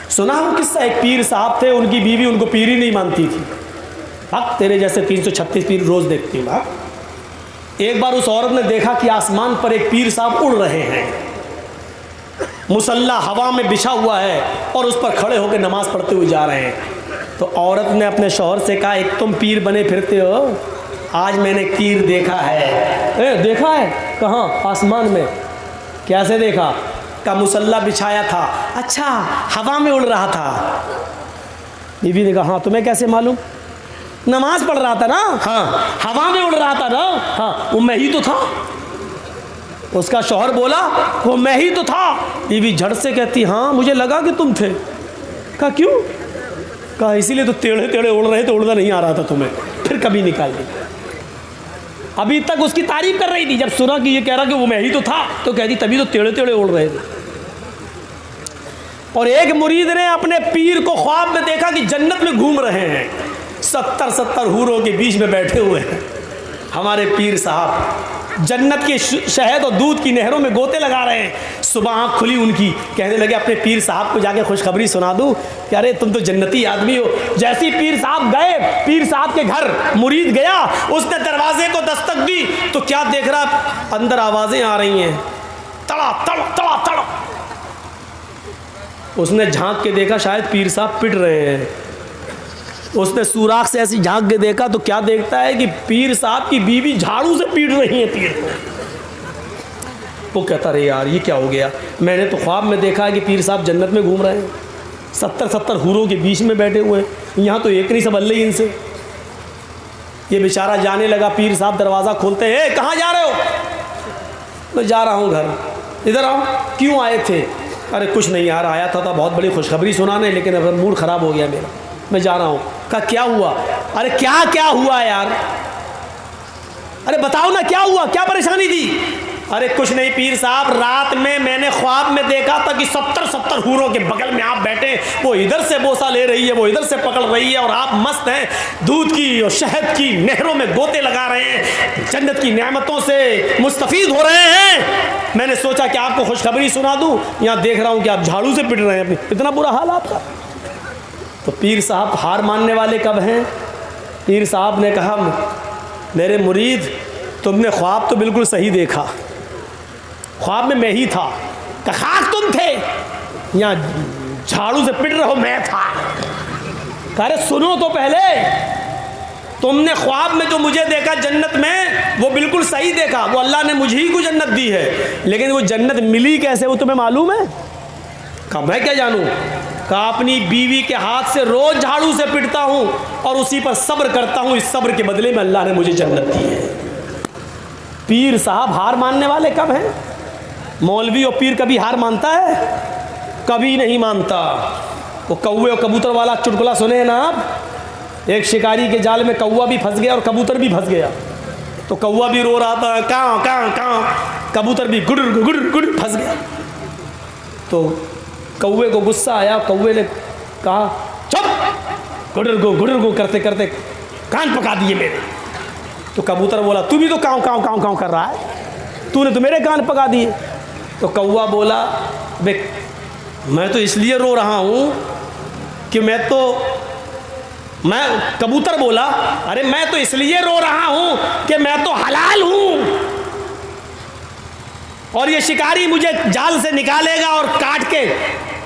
सुना हो किस्सा, एक पीर साहब थे, उनकी बीवी उनको पीर ही नहीं मानती थी। हक तेरे जैसे 336 पीर रोज़ देखती हूँ। एक बार उस औरत ने देखा कि आसमान पर एक पीर साहब उड़ रहे हैं, मुसल्ला हवा में बिछा हुआ है और उस पर खड़े होकर नमाज़ पढ़ते हुए जा रहे हैं। तो औरत ने अपने शौहर से कहा, एक तुम पीर बने फिरते हो, आज मैंने पीर देखा है। देखा है? कहाँ? आसमान में। कैसे देखा? का मुसल्ला बिछाया था। अच्छा, हवा में उड़ रहा था। बीवी ने कहा, हाँ तुम्हें कैसे मालूम? नमाज पढ़ रहा था ना। हाँ। हवा में उड़ रहा था ना। हाँ। वो मैं ही तो था। उसका शौहर बोला, वो मैं ही तो था। बीवी झट से कहती, हाँ मुझे लगा कि तुम थे। कहा क्यों? कहा इसीलिए तो टेढ़े टेढ़े उड़ रहे थे, उड़ना नहीं आ रहा था तुम्हें। फिर कभी निकाल दी। अभी तक उसकी तारीफ कर रही थी, जब सुना कि ये कह रहा कि वो मैं ही तो था, तो कहती तभी तो टेढ़े टेढ़े उड़ रहे थे। और एक मुरीद ने अपने पीर को ख्वाब में देखा कि जन्नत में घूम रहे हैं, 70 हूरों के बीच में बैठे हुए हैं। हमारे पीर साहब जन्नत के शहद और दूध की नहरों में गोते लगा रहे हैं। सुबह आँख खुली उनकी, कहने लगे अपने पीर साहब को जाके खुशखबरी सुना दूँ कि अरे तुम तो जन्नती आदमी हो। जैसे ही पीर साहब गए, पीर साहब के घर मुरीद गया, उसने दरवाजे को दस्तक दी तो क्या देख रहा, अंदर आवाज़ें आ रही हैं, तड़ा तड़ तड़ा तड़। उसने झांक के देखा शायद पीर साहब पिट रहे हैं। उसने सुराख से ऐसी झांक के देखा तो क्या देखता है कि पीर साहब की बीवी झाड़ू से पीट रही है पीर को। वो कहता रहे यार ये क्या हो गया, मैंने तो ख्वाब में देखा है कि पीर साहब जन्नत में घूम रहे हैं, 70 हूरों के बीच में बैठे हुए हैं, यहाँ तो एक नहीं सब अल्लाह ही इनसे। ये बेचारा जाने लगा, पीर साहब दरवाज़ा खोलते हैं, कहाँ जा रहे हो? मैं जा रहा हूँ घर। इधर आओ। क्यों आए थे? अरे कुछ नहीं यार, आया था बहुत बड़ी खुशखबरी सुनाने, लेकिन अब मूड ख़राब हो गया मेरा, मैं जा रहा हूँ। कहा क्या हुआ? अरे क्या क्या हुआ यार? अरे बताओ ना क्या हुआ, क्या परेशानी थी? अरे कुछ नहीं पीर साहब, रात में मैंने ख्वाब में देखा था कि 70 हूरों के बगल में आप बैठे, वो इधर से बोसा ले रही है, वो इधर से पकड़ रही है, और आप मस्त हैं, दूध की और शहद की नहरों में गोते लगा रहे हैं, जन्नत की नेमतों से मुस्तफीद हो रहे हैं। मैंने सोचा कि आपको खुशखबरी सुना दूँ, यहाँ देख रहा हूँ कि आप झाड़ू से पिट रहे हैं, अपनी इतना बुरा हाल आपका। तो पीर साहब हार मानने वाले कब हैं? पीर साहब ने कहा, मेरे मुरीद तुमने ख्वाब तो बिल्कुल सही देखा, ख्वाब में मैं ही था। खाक तुम थे, यहाँ झाड़ू से पिट रहे हो, मैं था। अरे सुनो तो पहले, तुमने ख्वाब में जो मुझे देखा जन्नत में, वो बिल्कुल सही देखा, वो अल्लाह ने मुझे ही को जन्नत दी है, लेकिन वो जन्नत मिली कैसे वो तुम्हें मालूम है? कहा मैं क्या जानूँ? कहा अपनी बीवी के हाथ से रोज झाड़ू से पिटता हूँ और उसी पर सब्र करता हूँ, इस सब्र के बदले में अल्लाह ने मुझे जन्नत दी है। पीर साहब हार मानने वाले कब हैं? मौलवी और पीर कभी हार मानता है? कभी नहीं मानता। वो कौवे और कबूतर वाला चुटकुला सुने हैं ना आप? एक शिकारी के जाल में कौवा भी फंस गया और कबूतर भी फंस गया। तो कौवा भी रो रहा था, काँ काँ काँ, कबूतर भी गुड़ गुड़ गुड़ फंस गया। तो कौवे को गुस्सा आया, कौवे ने कहा चुप, गुड़ गो करते करते कान पका दिए मेरे। तो कबूतर बोला तू भी तो काँव काँव काँव काँव कर रहा है, तूने तो मेरे कान पका दिए। तो कौवा बोला बे मैं तो इसलिए रो रहा हूँ कि कबूतर बोला अरे मैं तो इसलिए रो रहा हूँ कि मैं तो हलाल हूँ और ये शिकारी मुझे जाल से निकालेगा और काट के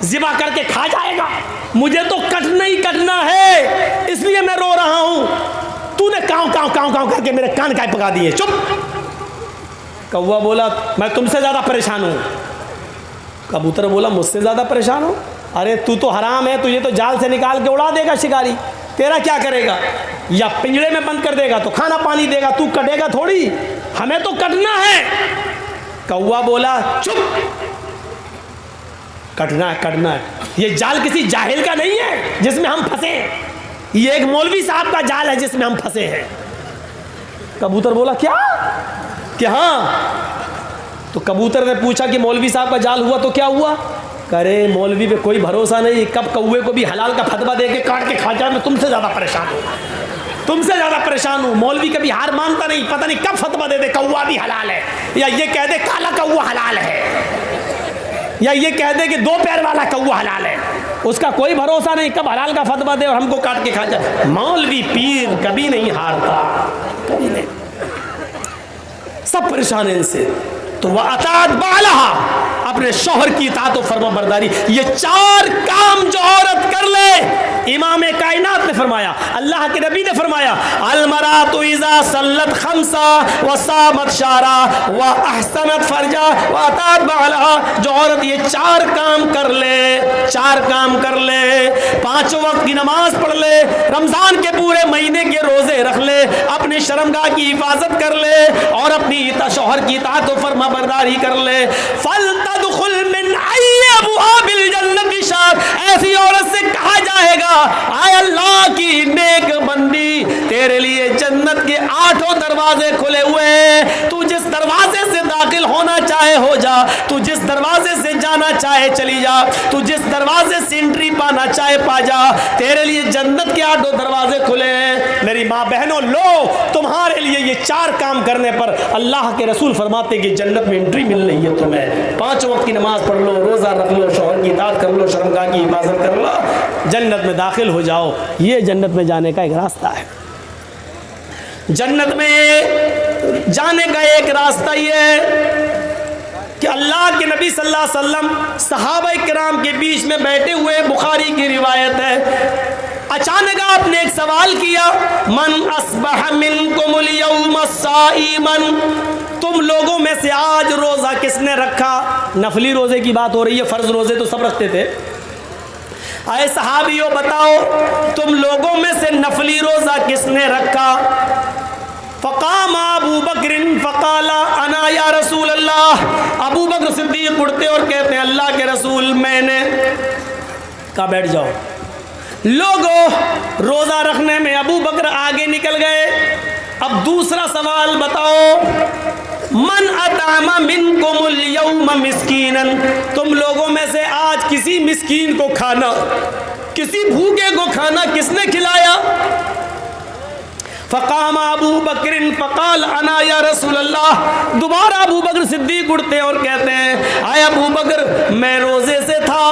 ज़िबा करके खा जाएगा, मुझे तो कटना ही कटना है, इसलिए मैं रो रहा हूँ। तूने काँव काँव काँव काँव करके मेरे कान काय पका दिए, चुप। कौवा बोला मैं तुमसे ज़्यादा परेशान हूँ। कबूतर बोला मुझसे ज़्यादा परेशान हो? अरे तू तो हराम है, तुझे तो जाल से निकाल के उड़ा देगा शिकारी, तेरा क्या करेगा? या पिंजरे में बंद कर देगा तो खाना पानी देगा, तू कटेगा थोड़ी, हमें तो कटना है। कौवा बोला चुप, कटना है कटना है, ये जाल किसी जाहिल का नहीं है जिसमें हम फंसे, ये एक मौलवी साहब का जाल है जिसमें हम फंसे हैं। कबूतर बोला क्या कि हाँ? तो कबूतर ने पूछा कि मौलवी साहब का जाल हुआ तो क्या हुआ? करे मौलवी पे कोई भरोसा नहीं, कब कौवे को भी हलाल का फतवा दे के काट के खा जाए। मैं तुमसे ज़्यादा परेशान हूँ, तुमसे ज़्यादा परेशान हूँ। मौलवी कभी हार मानता नहीं, पता नहीं कब फतवा दे दे कौवा भी हलाल है, या ये कह दे काला कौवा हलाल है, या ये कह दे कि 2 पैर वाला कौवा हलाल है। उसका कोई भरोसा नहीं कब हलाल का फतवा दे और हमको काट के खा जाए। मौलवी पीर कभी नहीं हारता, कभी नहीं, सब परेशान है इनसे। तो वह अतात बालहा, अपने शौहर की इताअत और फर्मा बरदारी, ये 4 काम जो औरत कर ले, इमाम कायनात ने फरमाया, अल्लाह के नबी ने फरमाया, अलमरातु इज़ा सल्लत खम्सा व सामत शारा व अहसनत फरजा व अतात बालहा, जो औरत ये 4 काम कर ले, 4 काम कर ले, 5 वक्त की नमाज पढ़ ले, रमजान के पूरे महीने के रोजे रख ले, अपनी शर्मगाह की हिफाजत कर ले और अपनी शौहर की इताअत और फर्मा बरदारी कर ले, फल तदखुल मिन अय्यि अबवाबिल जन्नति शार, ऐसी औरत से कहा जाएगा, आय अल्लाह की नेक बंदी, तेरे लिए जन्नत के 8 दरवाजे खुले हुए हैं, तू जिस दरवाजे से दाखिल होना चाहे हो जा, तू जिस दरवाजे से जाना चाहे चली जा, तू जिस दरवाजे से एंट्री पाना चाहे पा जा, तेरे लिए जन्नत के 8 दरवाजे खुले हैं। मेरी माँ बहनों, लो तुम्हारे लिए ये 4 काम करने पर अल्लाह के रसूल फरमाते कि जन्नत में एंट्री मिल रही है तुम्हें। 5 वक्त की नमाज पढ़ लो, रोज़ा रख लो, शौहर की इताअत कर लो, शर्मगाह की हिफाजत कर लो, जन्नत में दाखिल हो जाओ। ये जन्नत में जाने का एक रास्ता है। जन्नत में जाने का एक रास्ता ये है कि अल्लाह के नबी सल्लल्लाहु अलैहि वसल्लम सहाबा किराम के बीच में बैठे हुए, बुखारी की रिवायत है, अचानक आपने एक सवाल किया, मन अस्बह मिनकुमुल यौम साइमन, तुम लोगों में से आज रोज़ा किसने रखा? नफली रोज़े की बात हो रही है, फ़र्ज़ रोज़े तो सब रखते थे। आए सहाबियों बताओ, तुम लोगों में से नफली रोज़ा किसने रखा? फ़क़ाम अबू बकर फ़क़ाला अना या रसूल अल्लाह, अबू बकर सिद्दीक़ उठते और कहते हैं, अल्लाह के रसूल मैंने। कहा बैठ जाओ। लोगों रोज़ा रखने में अबू बकर आगे निकल गए। अब दूसरा सवाल बताओ, मन अतामा मिनकुमुल यौम मिस्कीनन, तुम लोगों में से आज किसी मिस्कीन को खाना, किसी भूखे को खाना किसने खिलाया? फ़क़ाम अबू बकर फ़क़ाल अना या रसूल अल्लाह, दोबारा अबू बकर सिद्दीक़ उठते और कहते हैं, आए अबू बकर मैं रोज़े से था,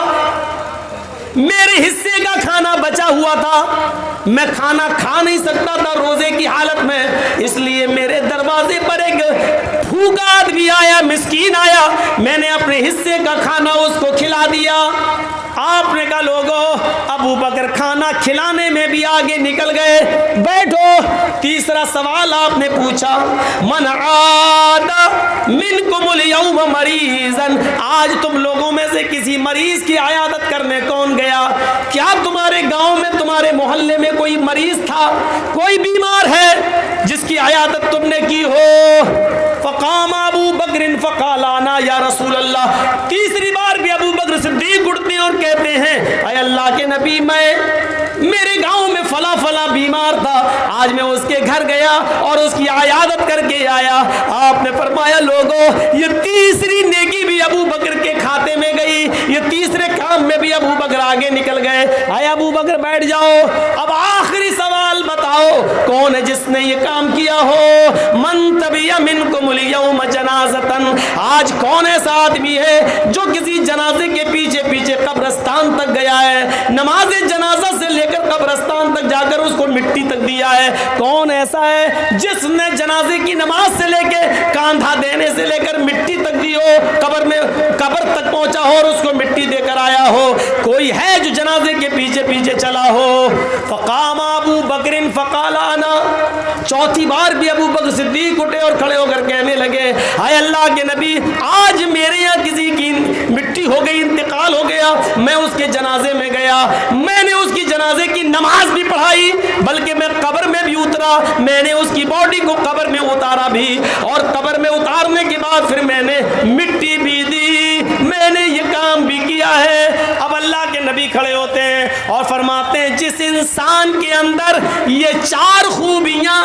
मेरे हिस्से का खाना बचा हुआ था, मैं खाना खा नहीं सकता था रोजे की हालत में, इसलिए मेरे दरवाजे पर एक भूखा आदमी आया, मिस्कीन आया, मैंने अपने हिस्से का खाना उसको खिला दिया। आपने कहा लोगों, अबू बकर खाना खिलाने में भी आगे निकल गए। बैठो। तीसरा सवाल आपने पूछा, मन आदा मिनकुमुल यौम मरीज़न, आज तुम लोगों में से किसी मरीज की आयादत करने कौन गया? क्या तुम्हारे गांव में, तुम्हारे मोहल्ले में कोई मरीज था, कोई बीमार है जिसकी आयादत तुमने की हो? फ़क़ाम अबू बकर फ़क़ालाना या रसूल अल्लाह, तीसरी बार भी अबू बकर सिद्दीक़ उठते और कहते हैं, अय अल्लाह के नबी, मेरे गांव में फला फला बीमार था, आज मैं उसके घर गया और उसकी आयादत करके आया। आपने फरमाया लोगों, ये तीसरी नेकी भी अबू बकर के खाते में गई, ये तीसरे काम में भी अबू बकर आगे निकल गए। आया अबू बकर बैठ जाओ। अब आखिरी सवाल बताओ, कौन है जिसने ये काम किया हो? मन तबिया मिनकुमुल यौम जनाज़तन, आज कौन ऐसा आदमी है जो किसी जनाजे के पीछे पीछे कब्रिस्तान तक गया है, नमाज जनाजा से लेकर कब्रिस्तान तक जाकर उसको मिट्टी तक दिया है? कौन ऐसा है जिसने जनाजे की नमाज से लेकर कांधा देने से लेकर मिट्टी तक दी हो, कब्र तक पहुंचा हो और उसको मिट्टी देकर आया हो? कोई है जो जनाजे के पीछे पीछे चला हो? फ़क़ाम अबू बकर फ़क़ालाना, चौथी बार भी अबू बकर सिद्दीक़ उठे और खड़े होकर कहने लगे, हाय अल्लाह के नबी, आज मेरे यहाँ किसी की मिट्टी हो गई, इंतकाल हो गया, मैं उसके जनाजे में गया, मैंने उसकी जनाजे की नमाज भी पढ़ाई, बल्कि मैं कब्र में भी उतरा, मैंने उसकी बॉडी को कब्र में उतारा भी, और कब्र में उतारने के बाद फिर मैंने मिट्टी भी दी, मैंने ये काम भी किया है। अब अल्लाह के नबी खड़े होते हैं और फरमाते हैं, जिस इंसान के अंदर ये 4 खूबियां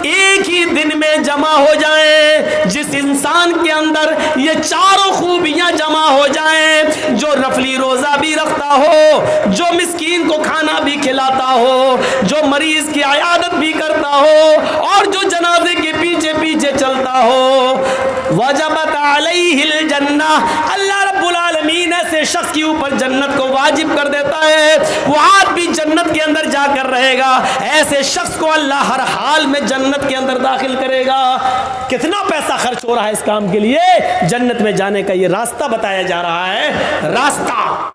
एक ही दिन में जमा हो जाएं, जिस इंसान के अंदर ये 4 खूबियां जमा हो जाएं, जो नफली रोजा भी रखता हो, जो मिस्कीन को खाना भी खिलाता हो, जो मरीज की आयादत भी करता हो, और जो जनाजे के पीछे पीछे चलता हो, वजबत अलैहिल जन्नह, अल्लाह रब्बुल आलमीन ऐसे शख्स के ऊपर जन्नत को वाजिब कर देता है। वो आदमी जन्नत के अंदर जाकर रहेगा। ऐसे शख्स को अल्लाह हर हाल में जन्नत के अंदर दाखिल करेगा। कितना पैसा खर्च हो रहा है इस काम के लिए? जन्नत में जाने का ये रास्ता बताया जा रहा है। रास्ता